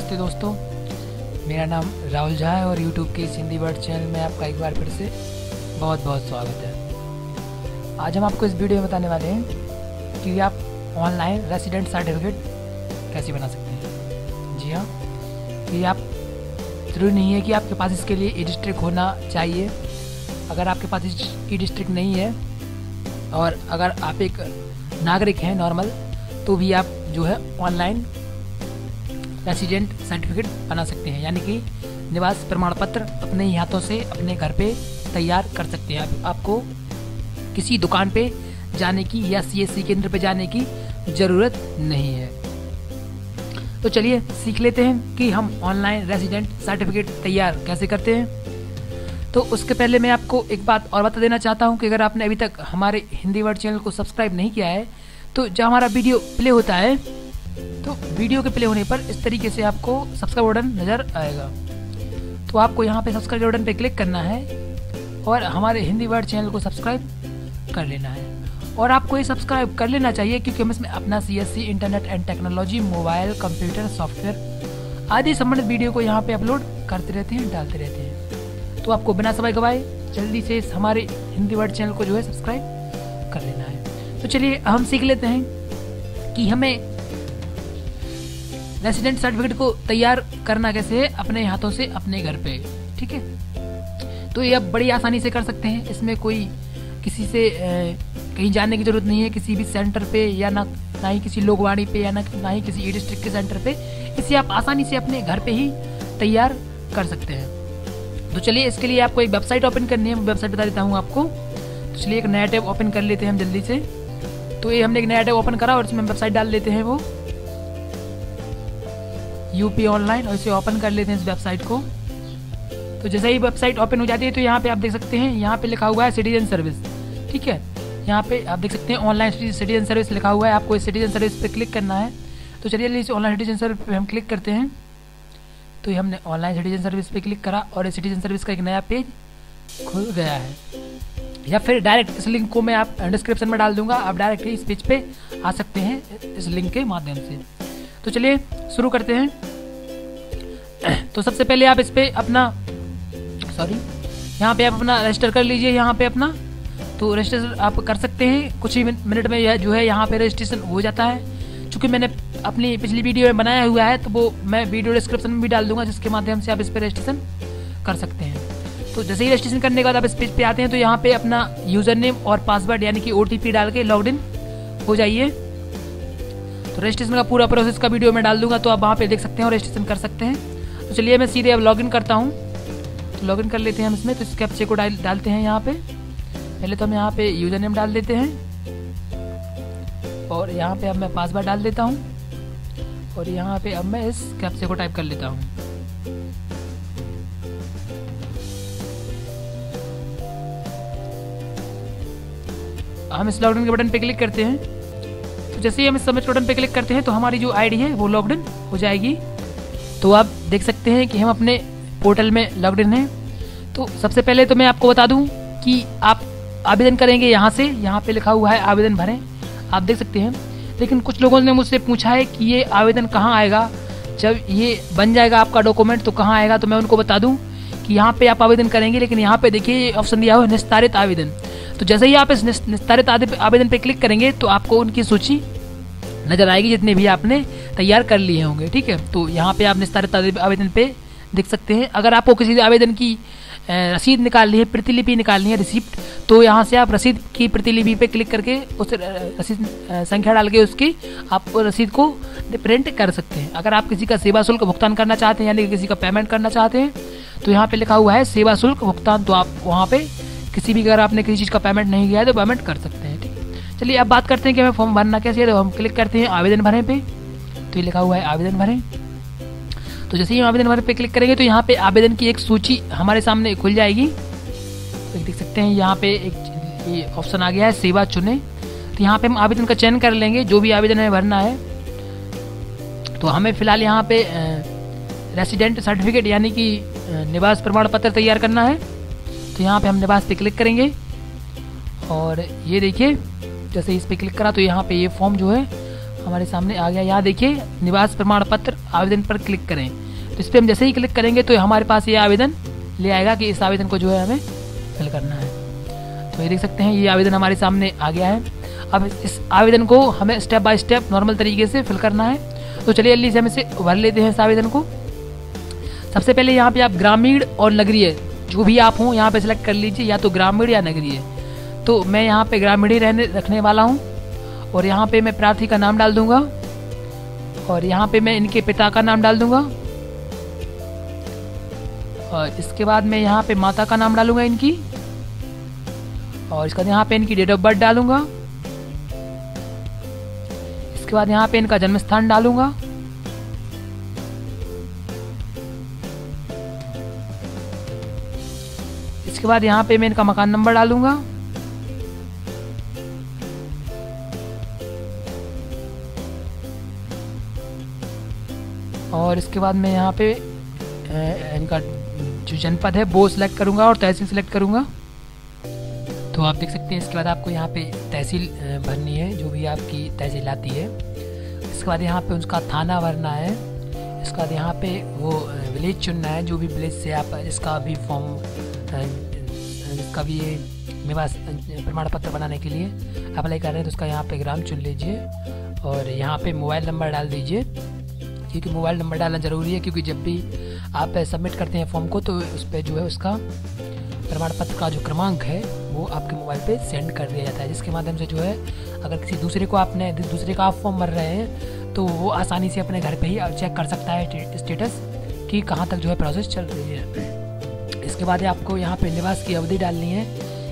नमस्ते दोस्तों, मेरा नाम राहुल झा है और यूट्यूब के इस हिंदी वर्ड चैनल में आपका एक बार फिर से बहुत बहुत स्वागत है। आज हम आपको इस वीडियो में बताने वाले हैं कि आप ऑनलाइन रेसिडेंट सर्टिफिकेट कैसे बना सकते हैं। जी हाँ, ये आप ज़रूरी नहीं है कि आपके पास इसके लिए ई डिस्ट्रिक्ट होना चाहिए। अगर आपके पास ई डिस्ट्रिक्ट नहीं है और अगर आप एक नागरिक हैं नॉर्मल, तो भी आप जो है ऑनलाइन रेसिडेंट सर्टिफिकेट बना सकते हैं, यानी कि निवास प्रमाण पत्र अपने ही हाथों से अपने घर पे तैयार कर सकते हैं। आपको किसी दुकान पे जाने की या सीएससी केंद्र पे जाने की ज़रूरत नहीं है। तो चलिए सीख लेते हैं कि हम ऑनलाइन रेसिडेंट सर्टिफिकेट तैयार कैसे करते हैं। तो उसके पहले मैं आपको एक बात और बता देना चाहता हूँ कि अगर आपने अभी तक हमारे हिंदी वर्ड चैनल को सब्सक्राइब नहीं किया है, तो जब हमारा वीडियो प्ले होता है तो वीडियो के प्ले होने पर इस तरीके से आपको सब्सक्राइब बटन नज़र आएगा। तो आपको यहाँ पे सब्सक्राइब बटन पे क्लिक करना है और हमारे हिंदी वर्ड चैनल को सब्सक्राइब कर लेना है। और आपको ये सब्सक्राइब कर लेना चाहिए क्योंकि हम इसमें अपना CSC, internet and technology, mobile, computer, software आदि संबंधित वीडियो को यहाँ पे अपलोड करते रहते हैं, डालते रहते हैं। तो आपको बिना समय गवाए जल्दी से हमारे हिंदी वर्ड चैनल को जो है सब्सक्राइब कर लेना है। तो चलिए हम सीख लेते हैं कि हमें रेसिडेंट सर्टिफिकेट को तैयार करना कैसे है अपने हाथों से अपने घर पे। ठीक है, तो ये आप बड़ी आसानी से कर सकते हैं। इसमें कोई किसी से कहीं जाने की जरूरत नहीं है, किसी भी सेंटर पे या ना ही किसी लोकवाणी पे या ना ही किसी ई डिस्ट्रिक्ट के सेंटर पे। इसे आप आसानी से अपने घर पे ही तैयार कर सकते हैं। तो चलिए इसके लिए आपको एक वेबसाइट ओपन करनी है, वेबसाइट बता देता हूँ आपको। तो चलिए एक नया टैब ओपन कर लेते हैं हम जल्दी से। तो ये हमने एक नया टैब ओपन करा और इसमें वेबसाइट डाल देते हैं वो यूपी ऑनलाइन, और इसे ओपन कर लेते हैं इस वेबसाइट को। तो जैसे ही वेबसाइट ओपन हो जाती है तो यहाँ पे आप देख सकते हैं, यहाँ पे लिखा हुआ है सिटीजन सर्विस। ठीक है, यहाँ पे आप देख सकते हैं ऑनलाइन सिटीजन सर्विस लिखा हुआ है। आपको इस सिटीजन सर्विस पे क्लिक करना है। तो चलिए इस ऑनलाइन सिटीजन सर्विस पे हम क्लिक करते हैं। तो ये हमने ऑनलाइन सिटीजन सर्विस पे क्लिक करा और इस सिटीजन सर्विस का एक नया पेज खुल गया है। या फिर डायरेक्ट इस लिंक को मैं आप डिस्क्रिप्शन में डाल दूंगा, आप डायरेक्ट इस पेज पे आ सकते हैं इस लिंक के माध्यम से। तो चलिए शुरू करते हैं। तो सबसे पहले आप इस पे अपना यहाँ पे आप अपना रजिस्टर कर लीजिए। यहाँ पे अपना तो रजिस्ट्रेशन आप कर सकते हैं, कुछ ही मिनट में यह जो है यहाँ पे रजिस्ट्रेशन हो जाता है। चूँकि मैंने अपनी पिछली वीडियो में बनाया हुआ है तो वो मैं वीडियो डिस्क्रिप्शन में भी डाल दूंगा, जिसके माध्यम से आप इस पर रजिस्ट्रेशन कर सकते हैं। तो जैसे ही रजिस्ट्रेशन करने के बाद आप इस पेज पे आते हैं तो यहाँ पे अपना यूजर नेम और पासवर्ड यानी कि OTP डाल के लॉग इन हो जाइए। तो रजिस्ट्रेशन का पूरा प्रोसेस का वीडियो मैं डाल दूंगा, तो आप वहाँ पे देख सकते हैं और रजिस्ट्रेशन कर सकते हैं। तो चलिए मैं सीधे अब लॉगिन करता हूँ। तो लॉगिन कर लेते हैं हम इसमें। तो इस कैप्चे को डालते हैं यहाँ पे। पहले तो हम यहाँ पे यूजर नेम डाल देते हैं और यहाँ पे अब मैं पासवर्ड डाल देता हूँ और यहाँ पे अब मैं इस कैप्चे को टाइप कर लेता हूँ। हम इस लॉगिन के बटन पे क्लिक करते हैं। तो जैसे ही हम इस सबमिट बटन पे क्लिक करते हैं तो हमारी जो आईडी है वो लॉग्ड इन हो जाएगी। तो आप देख सकते हैं कि हम अपने पोर्टल में लॉग्ड इन हैं। तो सबसे पहले तो मैं आपको बता दूं कि आप आवेदन करेंगे यहाँ से, यहाँ पे लिखा हुआ है आवेदन भरें, आप देख सकते हैं। लेकिन कुछ लोगों ने मुझसे पूछा है कि ये आवेदन कहाँ आएगा, जब ये बन जाएगा आपका डॉक्यूमेंट तो कहाँ आएगा। तो मैं उनको बता दूँ कि यहाँ पे आप आवेदन करेंगे, लेकिन यहाँ पे देखिए ऑप्शन दिया हुआ है निस्तारित आवेदन। तो जैसे ही आप इस निस्तारित आवेदन पे क्लिक करेंगे तो आपको उनकी सूची नजर आएगी जितने भी आपने तैयार कर लिए होंगे। ठीक है, तो यहाँ पे आप निस्तारित आवेदन पे देख सकते हैं। अगर आपको किसी आवेदन की रसीद निकालनी है, प्रतिलिपि निकालनी है, रिसिप्ट, तो यहाँ से आप रसीद की प्रतिलिपि पे क्लिक करके उस रसीद संख्या डाल के उसकी आप रसीद को प्रिंट कर सकते हैं। अगर आप किसी का सेवा शुल्क भुगतान करना चाहते हैं यानी कि किसी का पेमेंट करना चाहते हैं तो यहाँ पे लिखा हुआ है सेवा शुल्क भुगतान, तो आप वहाँ पे किसी भी अगर आपने किसी चीज़ का पेमेंट नहीं किया है तो पेमेंट कर सकते हैं। ठीक है, चलिए अब बात करते हैं कि हमें फॉर्म भरना कैसे है। तो हम क्लिक करते हैं आवेदन भरें पे। तो ये लिखा हुआ है आवेदन भरें। तो जैसे ही हम आवेदन भरें पे क्लिक करेंगे तो यहाँ पे आवेदन की एक सूची हमारे सामने खुल जाएगी। तो देख सकते हैं यहाँ पे एक ये ऑप्शन आ गया है सेवा चुने। तो यहाँ पे हम आवेदन का चयन कर लेंगे, जो भी आवेदन हमें भरना है। तो हमें फिलहाल यहाँ पे रेसिडेंट सर्टिफिकेट यानी कि निवास प्रमाण पत्र तैयार करना है। तो यहाँ पे हम निवास पे क्लिक करेंगे और ये देखिए जैसे इस पे क्लिक करा तो यहाँ पे ये फॉर्म जो है हमारे सामने आ गया। यहाँ देखिए निवास प्रमाण पत्र आवेदन पर क्लिक करें, तो इस पर हम जैसे ही क्लिक करेंगे तो हमारे पास ये आवेदन ले आएगा कि इस आवेदन को जो है हमें फिल करना है। तो ये देख सकते हैं ये आवेदन हमारे सामने आ गया है। अब इस आवेदन को हमें स्टेप बाय स्टेप नॉर्मल तरीके से फिल करना है। तो चलिए जल्दी से हम इसे भर लेते हैं इस आवेदन को। सबसे पहले यहाँ पे आप ग्रामीण और नगरीय जो भी आप हों यहाँ पे सिलेक्ट कर लीजिए, या तो ग्रामीण या नगरीय। तो मैं यहाँ पे ग्रामीण ही रखने वाला हूँ, और यहाँ पे मैं प्रार्थी का नाम डाल दूंगा, और यहाँ पे मैं इनके पिता का नाम डाल दूंगा, और इसके बाद मैं यहाँ पे माता का नाम डालूंगा इनकी, और इसके बाद यहाँ पे इनकी डेट ऑफ बर्थ डालूंगा। इसके बाद यहाँ पे इनका जन्म स्थान डालूंगा। इसके बाद यहाँ पे मैं इनका मकान नंबर डालूंगा। और इसके बाद मैं यहाँ पे इनका जो जनपद है वो सिलेक्ट करूंगा और तहसील सिलेक्ट करूंगा। तो आप देख सकते हैं इसके बाद आपको यहाँ पे तहसील भरनी है, जो भी आपकी तहसील आती है। इसके बाद यहाँ पे उसका थाना भरना है। इसके बाद यहाँ पे वो विलेज चुनना है, जो भी विलेज से आप इसका भी फॉर्म इसका भी निवास प्रमाण पत्र बनाने के लिए अप्लाई कर रहे हैं, तो उसका यहाँ पे ग्राम चुन लीजिए, और यहाँ पे मोबाइल नंबर डाल दीजिए, क्योंकि मोबाइल नंबर डालना ज़रूरी है, क्योंकि जब भी आप सबमिट करते हैं फॉर्म को तो उस पर जो है उसका प्रमाण पत्र का जो क्रमांक है वो आपके मोबाइल पे सेंड कर दिया जाता है, जिसके माध्यम से जो है अगर किसी दूसरे का आप फॉर्म भर रहे हैं तो वो आसानी से अपने घर पे ही चेक कर सकता है स्टेटस कि कहाँ तक जो है प्रोसेस चल रही है। इसके बाद आपको यहाँ पे निवास की अवधि डालनी है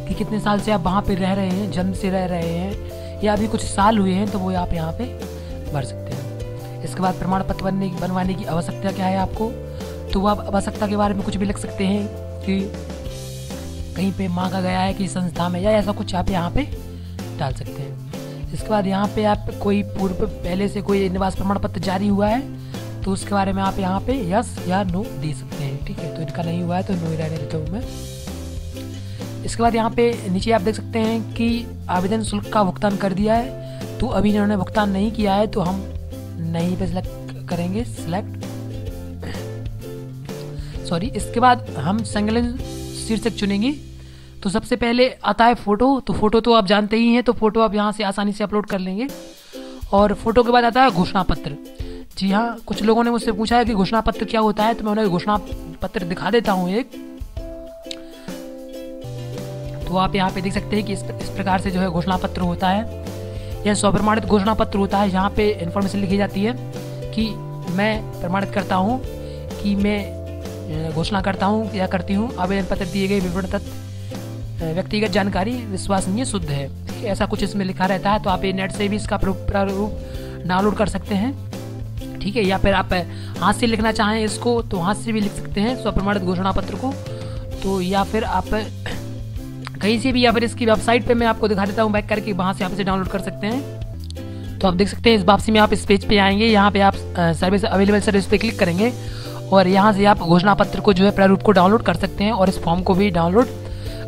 कि कितने साल से आप वहाँ पे रह रहे हैं, जन्म से रह रहे हैं या अभी कुछ साल हुए हैं, तो वो आप यहाँ पे भर सकते हैं। इसके बाद प्रमाण पत्र बनवाने की आवश्यकता क्या है आपको, तो आप आवश्यकता के बारे में कुछ भी लिख सकते हैं कि कहीं पे मांगा गया है कि संस्था में, या ऐसा कुछ आप यहाँ पे डाल सकते हैं। इसके बाद यहाँ पे आप कोई पूर्व पहले से कोई निवास प्रमाण पत्र जारी हुआ है तो उसके बारे में आप यहाँ पे यस या नो दे सकते हैं। ठीक है, तो इनका नहीं हुआ है तो नो ही रहने देता हूँ मैं। इसके बाद यहाँ पे नीचे आप देख सकते हैं कि आवेदन शुल्क का भुगतान कर दिया है, तो अभी इन्होंने भुगतान नहीं किया है तो हम नहीं पे सिलेक्ट करेंगे सॉरी। इसके बाद हम संकलन शीर्षक चुनेंगे। तो सबसे पहले आता है फोटो, तो फोटो तो आप जानते ही हैं, तो फोटो आप यहाँ से आसानी से अपलोड कर लेंगे। और फोटो के बाद आता है घोषणा पत्र। जी हाँ, कुछ लोगों ने मुझसे पूछा है कि घोषणा पत्र क्या होता है, तो मैं उन्हें घोषणा पत्र दिखा देता हूँ एक। तो आप यहाँ पे देख सकते हैं कि इस प्रकार से जो है घोषणा पत्र होता है। यह स्वप्रमाणित घोषणा पत्र होता है। यहाँ पे इन्फॉर्मेशन लिखी जाती है कि मैं प्रमाणित करता हूँ कि मैं घोषणा करता हूँ या करती हूँ आवेदन पत्र दिए गए विवरण तत्व व्यक्तिगत जानकारी विश्वसनीय शुद्ध है। ऐसा कुछ इसमें लिखा रहता है। तो आप ये नेट से भी इसका प्रारूप डाउनलोड कर सकते हैं। ठीक है, या फिर आप हाथ से लिखना चाहें इसको तो हाथ से भी लिख सकते हैं स्वप्रमाणित घोषणा पत्र को। तो या फिर आप कहीं से भी, या फिर इसकी वेबसाइट पे मैं आपको दिखा देता हूँ बैक करके, वहाँ से आप इसे डाउनलोड कर सकते हैं। तो आप देख सकते हैं इस वापसी में आप इस पेज पे आएंगे, यहाँ पे आप सर्विस अवेलेबल सर्विस पे क्लिक करेंगे और यहाँ से आप घोषणा पत्र को जो है प्रारूप को डाउनलोड कर सकते हैं और इस फॉर्म को भी डाउनलोड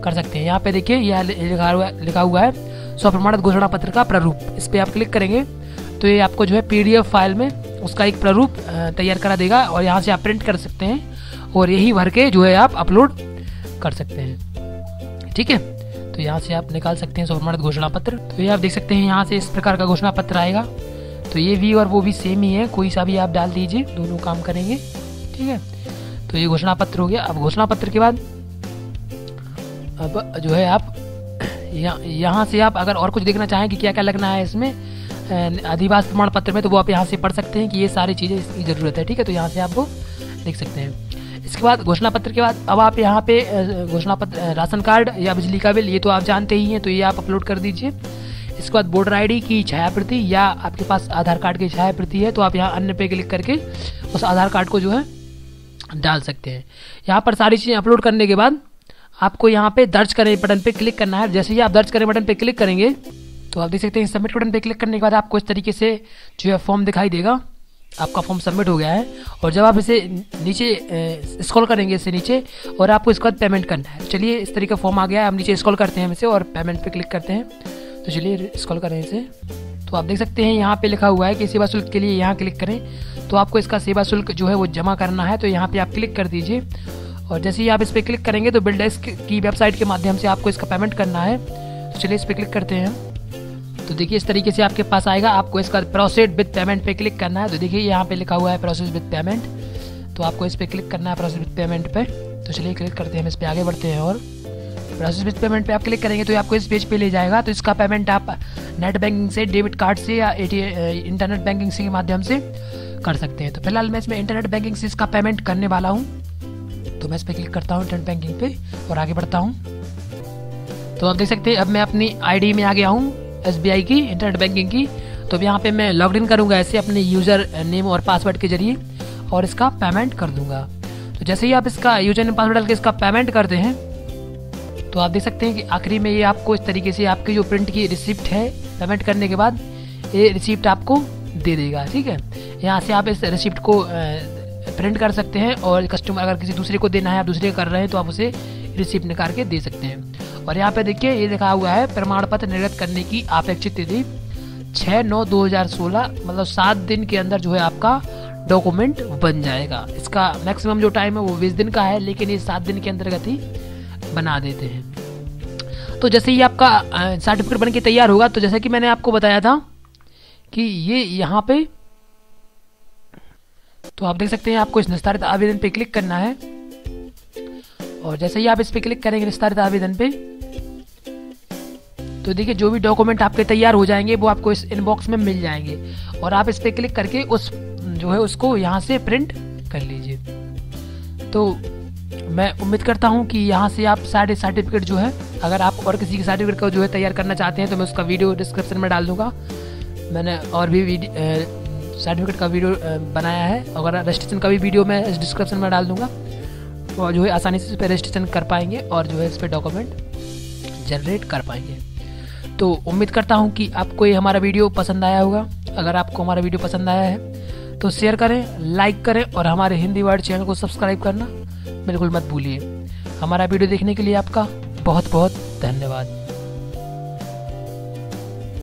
कर सकते हैं। यहाँ पे देखिए यह लिखा हुआ है स्वप्रमाणित घोषणा पत्र का प्रारूप। इस पर आप क्लिक करेंगे तो ये आपको जो है PDF फाइल में उसका एक प्रारूप तैयार करा देगा और यहाँ से आप प्रिंट कर सकते हैं और यही भर के जो है आप अपलोड कर सकते हैं। ठीक है, तो यहाँ से आप निकाल सकते हैं स्वप्रमाणित घोषणा पत्र। तो ये आप देख सकते हैं यहाँ से इस प्रकार का घोषणा पत्र आएगा। तो ये भी और वो भी सेम ही है, कोई सा भी आप डाल दीजिए, दोनों काम करेंगे। ठीक है, तो ये घोषणा पत्र हो गया। अब घोषणा पत्र के बाद अब जो है आप यहाँ से आप अगर और कुछ देखना चाहें कि क्या क्या लगना है इसमें अधिवास प्रमाण पत्र में, तो वो आप यहाँ से पढ़ सकते हैं कि ये सारी चीज़ें इसकी ज़रूरत है। ठीक है, तो यहाँ से आप वो देख सकते हैं। इसके बाद घोषणा पत्र के बाद अब आप यहाँ पे घोषणा पत्र राशन कार्ड या बिजली का बिल, ये तो आप जानते ही हैं, तो ये आप अपलोड कर दीजिए। इसके बाद वोटर ID की छायाप्रति या आपके पास आधार कार्ड की छायाप्रति है तो आप यहाँ अन्य पे क्लिक करके उस आधार कार्ड को जो है डाल सकते हैं। यहाँ पर सारी चीज़ें अपलोड करने के बाद आपको यहाँ पे दर्ज करें बटन पे क्लिक करना है। जैसे ही आप दर्ज करें बटन पे क्लिक करेंगे तो आप देख सकते हैं सबमिट बटन पे क्लिक करने के बाद आपको इस तरीके से जो है फॉर्म दिखाई देगा। आपका फॉर्म सबमिट हो गया है। और जब आप इसे नीचे स्क्रॉल करेंगे इससे नीचे और आपको इसके बाद पेमेंट करना है। चलिए इस तरीके का फॉर्म आ गया है, हम नीचे स्क्रॉल करते हैं इसे और पेमेंट पे क्लिक करते हैं। तो चलिए स्क्रॉल करें इसे, तो आप देख सकते हैं यहाँ पे लिखा हुआ है कि सेवा शुल्क के लिए यहाँ क्लिक करें। तो आपको इसका सेवा शुल्क जो है वो जमा करना है, तो यहाँ पे आप क्लिक कर दीजिए। और जैसे ही आप इस पर क्लिक करेंगे तो बिल्डेस्क की वेबसाइट के माध्यम से आपको इसका पेमेंट करना है। तो चलिए इस पर क्लिक करते हैं। तो देखिए इस तरीके से आपके पास आएगा, आपको इसका प्रोसीड विद पेमेंट पे क्लिक करना है। तो देखिए यहाँ पे लिखा हुआ है प्रोसेस विद पेमेंट, तो आपको इस पर क्लिक करना है प्रोसेस विद पेमेंट पे। तो चलिए क्लिक करते हैं, हम इस पर आगे बढ़ते हैं। और प्रोसेस विद पेमेंट पे आप क्लिक करेंगे तो आपको इस पेज पे ले जाएगा। तो इसका पेमेंट आप नेट बैंकिंग से, डेबिट कार्ड से या इंटरनेट बैंकिंग से के माध्यम से कर सकते हैं। तो फिलहाल मैं इसमें इंटरनेट बैंकिंग से इसका पेमेंट करने वाला हूँ। तो मैं इस पर क्लिक करता हूँ इंटरनेट बैंकिंग पे और आगे बढ़ता हूँ। तो आप देख सकते हैं अब मैं अपनी आईडी में आ गया हूँ, SBI की इंटरनेट बैंकिंग की। तो अब यहाँ पे मैं लॉग इन करूँगा ऐसे अपने यूज़र नेम और पासवर्ड के जरिए और इसका पेमेंट कर दूंगा। तो जैसे ही आप इसका यूज़र नेम पासवर्ड डाल के इसका पेमेंट करते हैं तो आप देख सकते हैं कि आखिरी में ये आपको इस तरीके से आपकी जो प्रिंट की रिसिप्ट है पेमेंट करने के बाद ये रिसिप्ट आपको दे देगा। ठीक है, यहाँ से आप इस रिसिप्ट को प्रिंट कर सकते हैं और कस्टमर अगर किसी दूसरे को देना है, आप दूसरे कर रहे हैं तो आप उसे रिसिप्ट निकाल के दे सकते हैं। और यहाँ पे देखिए ये लिखा हुआ है प्रमाण पत्र निर्गत करने की अपेक्षित तिथि 6/9/2016, मतलब 7 दिन के अंदर जो है आपका डॉक्यूमेंट बन जाएगा। इसका मैक्सिमम जो टाइम है वो 20 दिन का है, लेकिन ये 7 दिन के अंतर्गत ही बना देते हैं। तो जैसे ही आपका सर्टिफिकेट बन के तैयार होगा, तो जैसे कि मैंने आपको बताया था कि ये यहाँ पे, तो आप देख सकते हैं आपको इस निस्तारित आवेदन पे क्लिक करना है। और जैसे ही आप इस पे क्लिक करेंगे निस्तारित आवेदन पे, तो देखिए जो भी डॉक्यूमेंट आपके तैयार हो जाएंगे वो आपको इस इनबॉक्स में मिल जाएंगे और आप इस पे क्लिक करके उस जो है उसको यहाँ से प्रिंट कर लीजिए। तो मैं उम्मीद करता हूँ कि यहाँ से आप सारे सर्टिफिकेट जो है, अगर आप और किसी के सर्टिफिकेट को जो है तैयार करना चाहते हैं तो मैं उसका वीडियो डिस्क्रिप्शन में डाल दूंगा। मैंने और भी सर्टिफिकेट का वीडियो बनाया है, अगर रजिस्ट्रेशन का भी वीडियो मैं इस डिस्क्रिप्शन में डाल दूंगा, और जो है आसानी से इस पर रजिस्ट्रेशन कर पाएंगे और जो है इस पर डॉक्यूमेंट जनरेट कर पाएंगे। तो उम्मीद करता हूँ कि आपको ये हमारा वीडियो पसंद आया होगा। अगर आपको हमारा वीडियो पसंद आया है तो शेयर करें, लाइक करें और हमारे हिंदी वर्ड चैनल को सब्सक्राइब करना बिल्कुल मत भूलिए। हमारा वीडियो देखने के लिए आपका बहुत बहुत धन्यवाद।